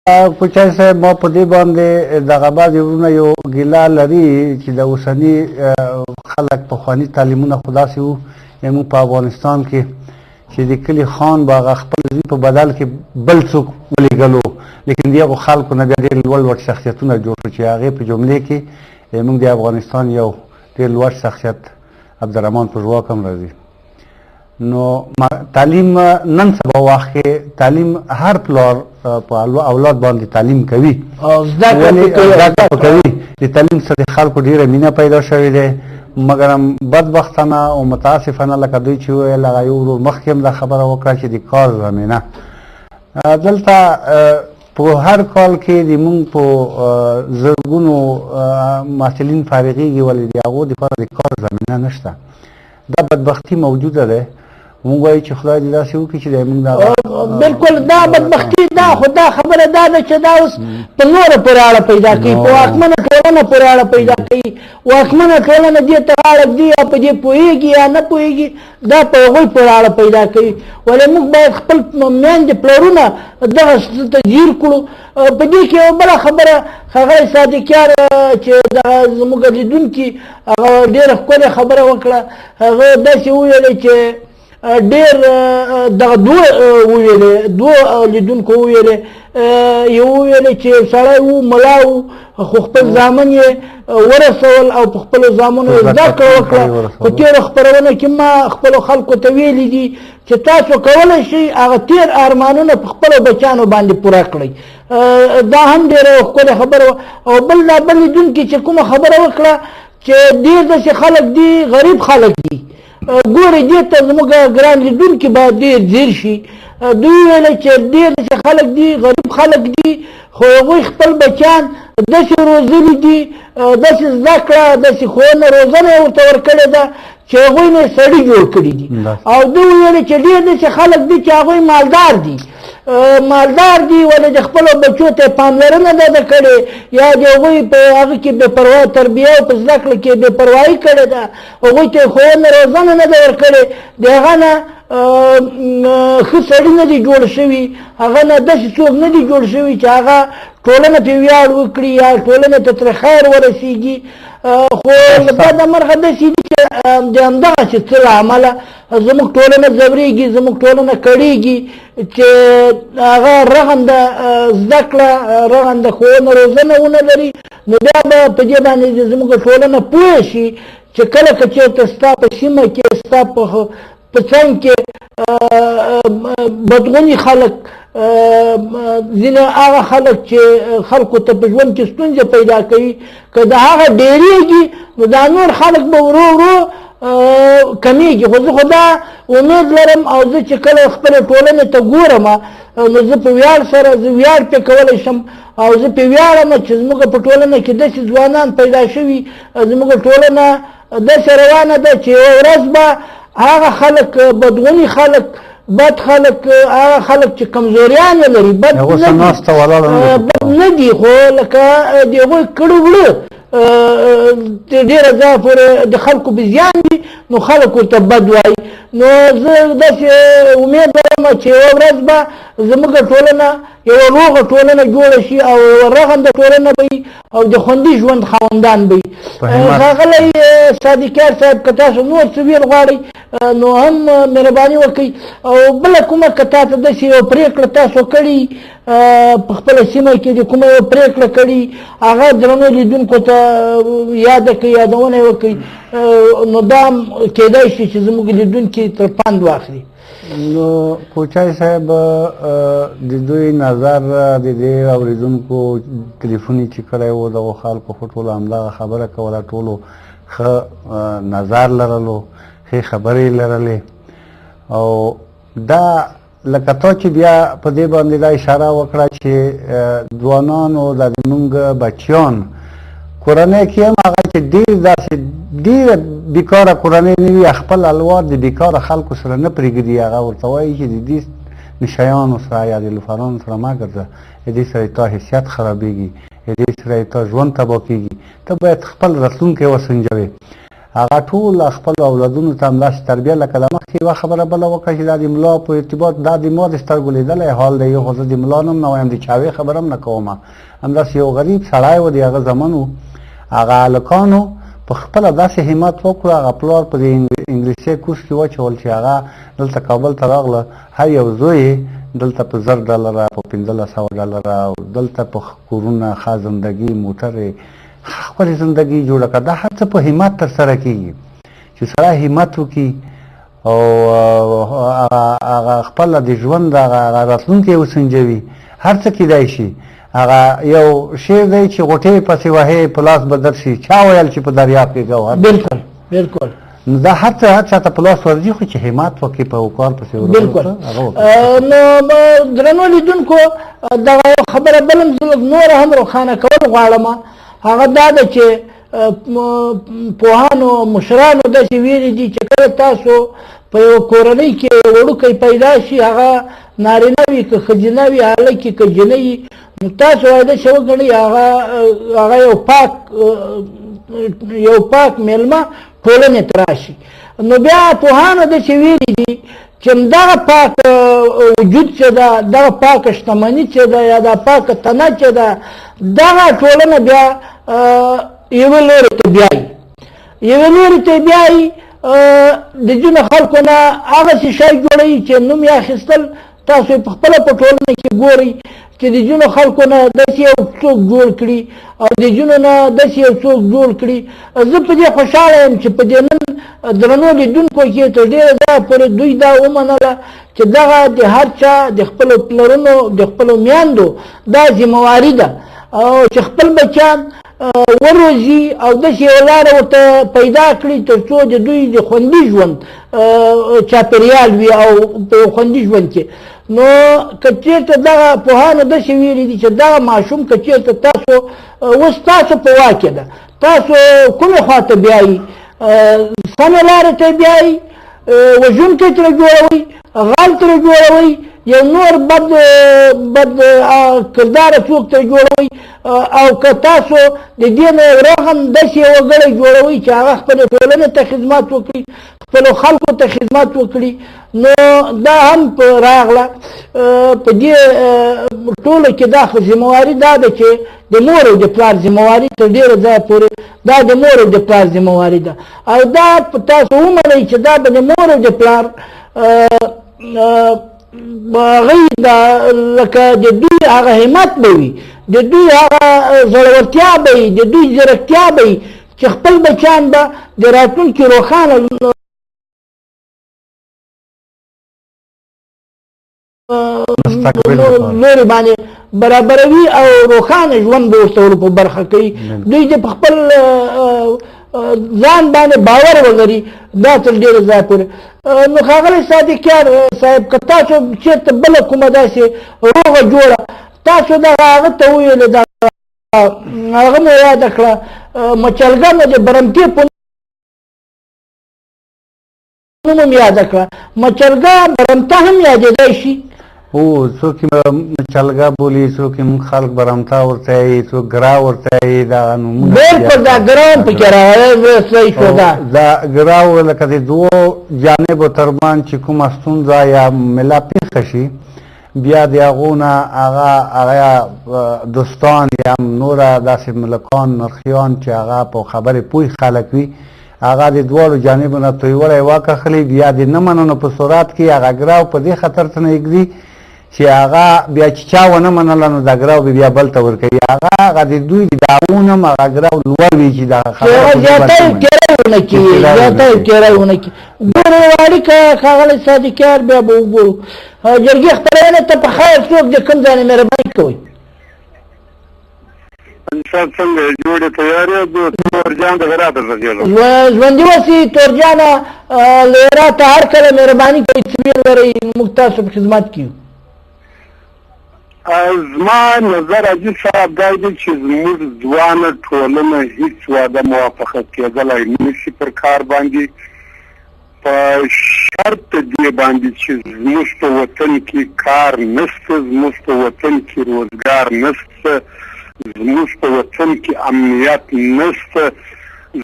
کوچای صاحب ما په دې باندې دغه بعضې وروڼه یو ګیله لري چې د اوسني خلک پخواني تعلیمونه خو داسې وو زموږ په افغانستان کې چې د کلي خان به هغه خپل زوی په بدل کې بل څوک ولېږلو لیکن د هغو خلکو نه بیا ډېر لوړ لوړ شخصیتونه جوړ شو چې هغې په جملې کې زموږ د افغانستان یو ډېر لوړ شخصیت عبدالرحمن پژواک هم راځي. نو تعلیم نن سبا وخت کې تعلیم هر پلار په اولاد باندې تعلیم کوي او زده کړه کوي. د تعلیم سره د خلکو ډېره مینه پیدا شوې ده مګر هم بدبختانه او متاسفانه لکه دوی چې ویل هغه یو ورور مخکې هم دا خبره وکړه چې د کار زمینه دلته په هر کال کې د مونږ په زرګونو محصلین فارغېږي ولې د هغو دپاره د کار زمینه نشته. دا بدبختي موجوده ده. مونږ وایو چې خدای دې داسې وکړي چې مونږ دا بالکل دا بدبختي دا خو دا خبره دا ده چې دا اوس په نوره پورې اړه پیدا کوي په واکمنه ټولنه پورې اړه پیدا کوي. واکمنه ټولنه دې ته غاړه ږدي یا په دې پوهېږي یا نه پوهېږي دا په هغوی پورې اړه پیدا کوي. ولې موږ باید خپل میندې پلرونه دغه تجهیر کړو. په دې کې یوه بله خبره ښاغلی صادقیار چې دغه زموږ لیدونکي هغه ډېره ښکلې خبره وکړه. هغه داسې وویلې چې ډېر دغه دوه لیدونکو وویلې یو وویلې چې سړی و ملا و خو خپل زامن یې ورسول او په خپلو زامنو یې زده کړه وکړه. په تېرو خپرونه کې ما خپلو خلکو ته ویلي دي چې تاسو کولی شئ هغه تېر ارمانونه په خپلو بچیانو باندې پوره کړئ. دا هم ډېره ښکلې خبره وه. او بل دا بل لیدونکي چې کومه خبره وکړه چې ډېر داسې خلک دي غریب خلک دي ګورې دې ته زموږ ګران لیدونکي باید ډېر ځیر شي. دوی ویله چې ډېر داسې خلک دي غریب خلک دي خو هغوی خپل بچیان داسې روزلي دي داسې زده کړه داسې ښوونه روزنه یې ورته ورکړې ده چې هغوی نه سړي جوړ کړي دي. او دوی ویلې چې ډېر داسې خلک دي چې هغوی مالدار دي ولې د خپلو بچو ته پاملرنه نه ده کړې یا د هغوی په هغه کې بې پروا تربیه او په زده کړه کې بې پروایي کړې ده هغوی ته یې ښوونه روزنه نه ده ورکړې د هغه نه ښه سړي نه دي جوړ شوي هغه نه داسې څوک نه دي جوړ شوي چې هغه ټولنه پرې ویاړ وکړي یا ټولنې ته ترې خیر ورسېږي. خو له بده مرغه داسې دي چې د همدغسې څه له امله زموږ ټولنه ځورېږي زموږ ټولنه کړېږي چې هغه رغنده زده کړه رغنده ښوونه روزنه ونه لري. نو بیا به په دې باندې زموږ ټولنه پوه شي چې کله که چېرته ستا په سیمه کې ستا په څنګ کې بدغوني خلک ځینې هغه خلک چې خلکو ته په ژوند کې ستونزې پیدا کوي که د هغه ډېرېږي نو دا نور خلک به ورو ورو کمیږي. خو زه خو دا امید لرم او زه چې کله خپلې ټولنې ته ګورم نو زه په ویاړ سره زه ویاړ پرې کولی شم او زه پرې ویاړم چې زموږ په ټولنه کې داسې ځوانان پیدا شوي زموږ ټولنه داسې روانه ده چې یوه ورځ به هغه خلک بدغوني خلک بد خلک هغه خلک چې کمزوریان یې لري بد نه دي خو لکه د هغوی کړه وړه ډېره ځایه پورې د خلکو به زیان وي نو خلک ورته بد وایي. نو زه داسې امید لرم چې یوه ورځ به زموږ ټولنه یوه روغه ټولنه جوړه شي او یوه رغنده ټولنه به وي او د خوندي ژوند خاوندان به وي. ښاغلی صادقیار صاحب که تاسو نور څه ویل غواړئ نو هم مهرباني وکړئ. او بله کومه که تا ته داسې یوه پرېکړه تاسو کړي په خپله سیمه کې د کومه یوه پرېکړه کړي هغه درنو لیدونکو ته یاده کړئ یادونه یې وکړئ نو دا هم کیدای شي چې زموږ لیدونکي تر پند واخلي. نو کوچای صاحب د دوی نظر د دې اورېدونکو ټلیفون چې کړی و دغو خلکو خو ټولو همدغه خبره کوله ټولو ښه نظر لرلو ښې خبرې لرلې او دا لکه تا چې بیا په دې باندې دا اشاره وکړه چې ځوانانو د زموږ بچیان کورنۍ کې هم هغه چې ډېر داسې ډېره بیکاره کورنۍ نه وي خپل الواد د بیکاره خلکو سره نه پرېږدي هغه ورته وایي چې د دې نشیانو سره یا د لوفرانو سره مه ګرځه د دې سره تا حیثیت خرابېږي د دې سره تا ژوند تباه کېږي ته باید خپل راتلونکی وسنجوې. هغه ټول خپل اولادونو ته همداسې تربیه لکه د مخکې یوه خبره بله وکړه چې دا د ملا په ارتباط دا د ما د سترګو لیدلی حال دی خو زه د ملا نه هم نه وایم د چاوې خبره هم نه کوم همداسې یو غریب سړی و د هغه زمن و هغه هلکانو په خپله داسې همت وکړو هغه پلار په د انګلیسي کورس کې واچول چې هغه دلته کابل ته راغله هر یو زوی دلته په $10 په $1500 او دلته په کورونه ښه زندګي موټرې خپلې زندګي جوړه کړه دا هر څه په همت ترسره کېږي چې سړی همت وکړي او هغه خپله د ژوند هغه راتلونکی وسنجوي هر څه کیدای شي هغه یو شعر دی چې غوټې پسې وهې په لاس به درشي چا ویل چې په دریاب کې ګوهر بالکل بالکل نو دا هر څه چاته په لاس ورځي خو چې همت وکړي په کار پسې بالکل نو درنو لیدونکو دغه خبره بل هم زه نور هم روښانه کول غواړم هغه دا ده چې پوهانو مشرانو داسې ویلي دي چې کله تاسو په یو کورنۍ کې وړوکی پیدا شي هغه نارینه وي که ښځینه وي هلک که جنۍ وي نو تاسو واده چې وګڼئ هغه یو پاک میلمه ټولنې ته راشي نو بیا پوهانو داسې ویلي دي چې دغه پاک وجود چې ده دغه پاک شتمني چې ده یا دا پاک تنه چې ده دغه ټولنه بیا یوه لوري ته بیایي د ځینو خلکو نه هغسې شی جوړوي چې نوم یې اخیستل تاسو یې پخپله په ټولنه کې ګورئ چې د ځینو خلکو نه داسې یو څوک جوړ کړي او د ځینو نه داسې یو څوک جوړ کړي زه په دې خوشحاله یم چې په دې نن درنو لیدونکو کې تر ډېره ځایه پورې دوی دا ومنله چې دغه د هر چا د خپلو پلرونو د خپلو میندو دا ذمهواري ده او چې خپل بچیان وروزي او داسې یوه لاره ورته پیدا کړي تر څو د دوی د خوندي ژوند چاپېریال وي او په خوندي ژوند کې نو که چېرته دغه پوهانو داسې ویلي دي چې دغه ماشوم که چېرته تاسو اوس تاسو په واک کې ده تاسو کومې خوا ته بیایي سمې لارې ته بیایي وژونکی ترې جوړوئ غل ترې جوړوئ یو نور بد کرداره څوک ترې جوړوئ او که تاسو د دې نه روغن داسې یو وګړی جوړوئ چې هغه خپلې ټولنې ته خدمت وکړي خپلو خلکو ته خدمت وکړي نو دا هم راغله په دې ټولو کې دا ذمهواري دا ده چې د مور او د پلار ذمهواري تر ډېره ځایه پورې دا د مور او د پلار ذمهواري ده او دا تاسو ومنئ چې دا به د مور او د پلار هغوی لکه د دوی هغه همت به وي د دوی هغه زړورتیا به وي د دوی ځیرکتیا به وي چې خپل بچیان به د راتلونکي روښانه لوري باندې برابروي او روښانه ژوند به ورته په برخه کوي دوی د په خپل ځان باندې باور ولري دا تر ډېره ځایه پورې نو ښاغلی صادقیار صاحب که تاسو چېرته بله کومه داسې روغه جوړه تاسو دغه هغه ته وویلې هغه مو یاده کړه مچلګه مو د برمتې په نوم هم یاده کړه مچلګه برمته هم یادېدی شي او څوک مچلګه بولي څوک موږ خلک برمتا ورته وایي څوک ګرا ورته وایي دا نومونه بالکل دا ګرا هم پکې راغلی صحیح شو دا ګرا لکه د دوو جانبو ترمنځ چې کومه ستونزه یا ملا پېښه شي بیا د هغو نه هغه دوستان یا نوره داسې ملکان نرخیان چې هغه په خبرې پوه خلک وي هغه د دواړو جانبو نه تویولی واکخلي بیا د نه مننو په صورت کې هغه ګراو په دې خطر ته نه ږدي چې هغه بیا چې چا ونه منله نو دا ګراو به بیا بل ته ورکوي هغه د دوی د دعوو نه هم هغه ګراو لوړ وي چې دغه خبره زیاتی ونه کړي ګورې واړي که ښاغلی صادقیار بیا به وګورو جرګې خپرونې ته په خیر څوک د کوم ځای نه مهرباني کوئ صاحب څنګه جوړې تیار یې تورجان د هراته رسېدو ژوندي اوسئ تورجانه له هراته هر کله مهرباني کوئ څه ویل لرئ موږ تاسو په خدمت کې یو زما نظر عجیب صاحب دا دی چې زموږ ځوانه ټولنه هېڅ واده موافقه کېدلی نشي پر کار باندې په شرط دې باندې چې زموږ په وطن کې کار نشته زموږ په وطن کې روزګار نشته زموږ په وطن کې امنیت نشته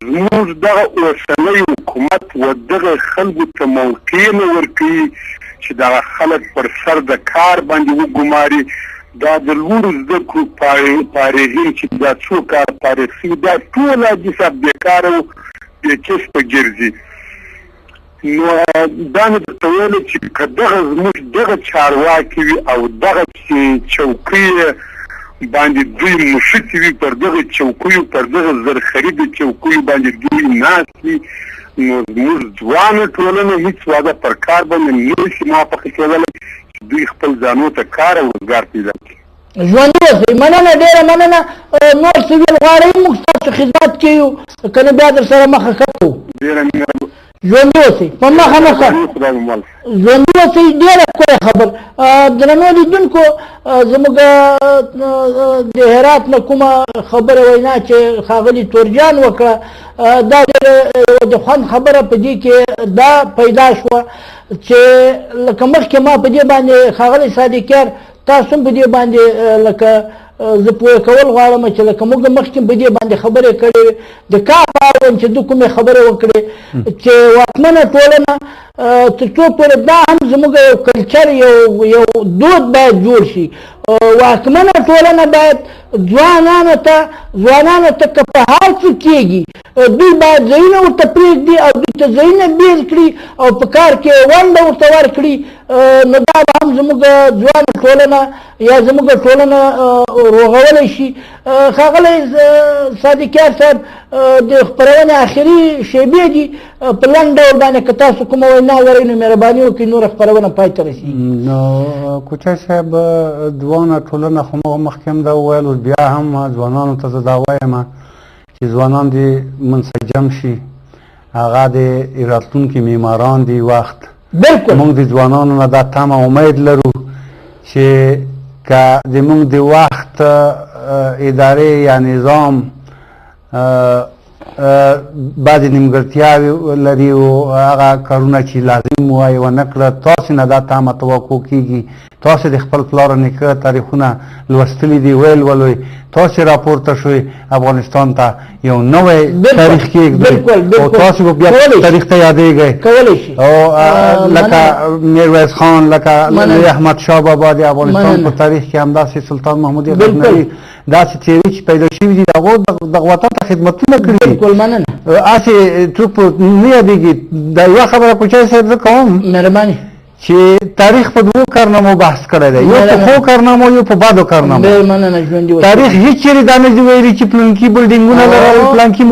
زموږ دغه اوسنی حکومت و دغه خلکو ته موقع نه ورکوي چې دغه خلک پر سر د کار باندې وګماري. دا د لوړو زده کړو فارغین چې دا څو کار فارغ شوي دا ټول حاجي صاحب بیکاره او بېکسبه ګرځي. نو دا مې درته ویلې چې که دغه زموږ دغه چارواکي وي او دغه چوکۍ باندې دوی مشتي وي، پر دغه چوکیو پر دغه زرخرید چوکیو باندې دوی ناست وي، نو زموږ ځوانه ټولنه هېڅ واده پر کار باندې نه شي موافقه کېدلی چې دوی خپل ځانو ته کار او روزګار پیدا کړي. ژوند اوسئ. مننه، ډېره مننه. نور څه ویل غواړئ؟ موږ ستاسو خدمت کې یو، که نه بیا در سره مخه ښه کوو. ډېره مهرباني. ژوند اوسئ. په مخه مخه ژوند اوسئ. ډېره ښکلی خبر. درنو لیدونکو، زموږ د هرات نه کومه خبره وینا چې ښاغلي تورجان وکړه، دا ډېره د خوند خبره په دې کې دا پیدا شوه چې لکه مخکې ما په دې باندې ښاغلی صادقیار تاسو هم په دې باندې لکه زه پوه کول غواړم چې لکه موږ مخکې په دې باندې خبرې کړې د کار په اړوند چې دوی کومې خبرې وکړې چې واکمنه ټولنه تر څو پورې دا هم زموږ یو کلچر یو دود باید جوړ شي. واکمنه ټولنه باید ځوانانو ته که په هر څه کېږي دوی باید ځایونه ورته پرېږدي او دوی ته ځایونه بیل کړي او په کار کې ونډه ورته ورکړي. نو دا به هم زموږ ځوانه ټولنه یا زموږ ټولنه روغولی شي. ښاغلی صادقیار صاحب، د خپرونې آخري شیبې دي، په لنډ ډول باندې که تاسو کومه وینا لرئ نو مهرباني وکړئ نوره خپرونه پای ته رسېږي. نو کوچی صاحب، ځوانه ټولنه خو موږ مخکې هم دا وویل، اوس بیا هم ځوانانو ته زه دا وایم چې ځوانان دې منسجم شي، هغه د راتلونکي معماران دي وخت. بلکل موږ د ځوانانو نه دا تمه امید لرو چې که زموږ د وخت ادارې یا نظام بعضې نیمګړتیاوې لري او هغه کارونه چې لازم وای ونه کړه، تاسې نه دا تمه توقع کېږي. تاسې د خپل پلار او نیکه تاریخونه لوستلي دي، ویل ولوئ، تاسې راپورته شوئ افغانستان ته یو نوی تاریخ کېږدئ او تاسې به بیا تاریخ ته یادېږئ. او لکه میرویس خان، لکه احمد شاه بابا د افغانستان په تاریخ کې همداسې سلطان محمود غزنوي، داسې څېرې چې پیدا شوي دي، هغو دغه وطن ته خدمتونه کړي دي. هسې څوک نه یادېږي. دا یوه خبره کوچی صاحب زه کوم، مهرباني، چې تاریخ په دوو کارنامو بحث کړی دی، یو په ښو کارنامو یو په بدو کارنامو. تاریخ هېڅ چېرې دا نه دي ویلي چې پلانکي بلډینګونه لرل، پلانکي